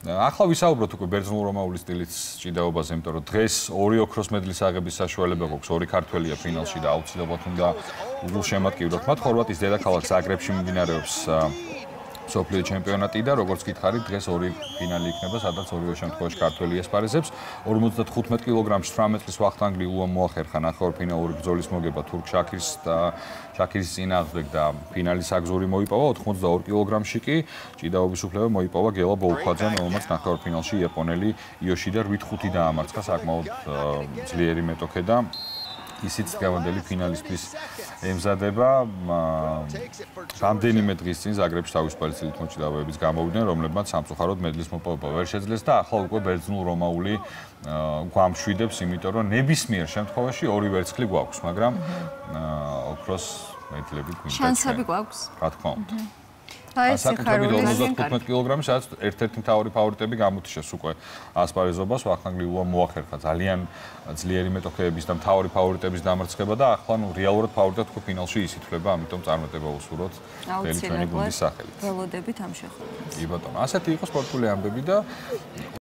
ახლა ვისაუბროთ უკვე ბერძნულ-რომაული სტილის ჭიდაობაზე, იმიტომ რომ დღეს ორი ოქროს მედლის აღების საშუალება გვაქვს, ორი ქართველია ფინალში და აუცილებლად უნდა უგულშემატკივროთ მათ. ხორვატიის დედაქალაქ ზაგრებში მიმდინარეობს მსოფლიო ჩემპიონატი და როგორც გითხარით, დღეს ორი ფინალი იქნება, სადაც ორივე შემთხვევაში ქართველი ესპარეზებს. 55 კილოგრამში 18 წლის ვახტანგ ლიუამ მოახერხა ნახევარფინალური ბრძოლის მოგება თურქ შაქირის წინააღმდეგ და ფინალის აგზური მოიპოვა. 82 კილოგრამში კი ჭიდაობის უფლება მოიპოვა გელა ბოლქვაძემ, რომელმაც ნახევარფინალში იაპონელი იოშიდა 8-5 დაამარცხა, საკმაოდ ძლიერი მეტოქე და ისიც დღევანდელი ფინალისტვის ემზადება. რამდენიმე დღის წინ ზაგრებში თავისუფალი წილით მოჭიდავეების გამოვიდნენ, რომლებმაც სამწუხაროდ მედლის მოპოვება ვერ შეძლეს და ახლა უკვე ბერძნულ-რომაული გვამშვიდებს, იმიტომ რომ ნებისმიერ შემთხვევაში ორი ვერცხლი გვაქვს, მაგრამ ოქროს მედლები გვინდა. შანსები გვაქვს. რა თქმა უნდა. საკუთრებით 55 კილოგრამი, სადაც ერთ-ერთი მთავარი ფავორიტები გამოთიშეს უკვე ასპარეზობას, ვახტანგ ლიუამ მოახერხა ძალიან ძლიერი მეტოქეების და მთავარი ფავორიტების დამარცხება და ახლა რეალურად ფავორიტად უკვე ფინალში ისითვლება, ამიტომ წარმატება უსურვოთ მთელი ჩვენი გუნდის სახელით. ველოდებით ამ შეხვედრას. კი ბატონო, ასეთი იყო სპორტული ამბები და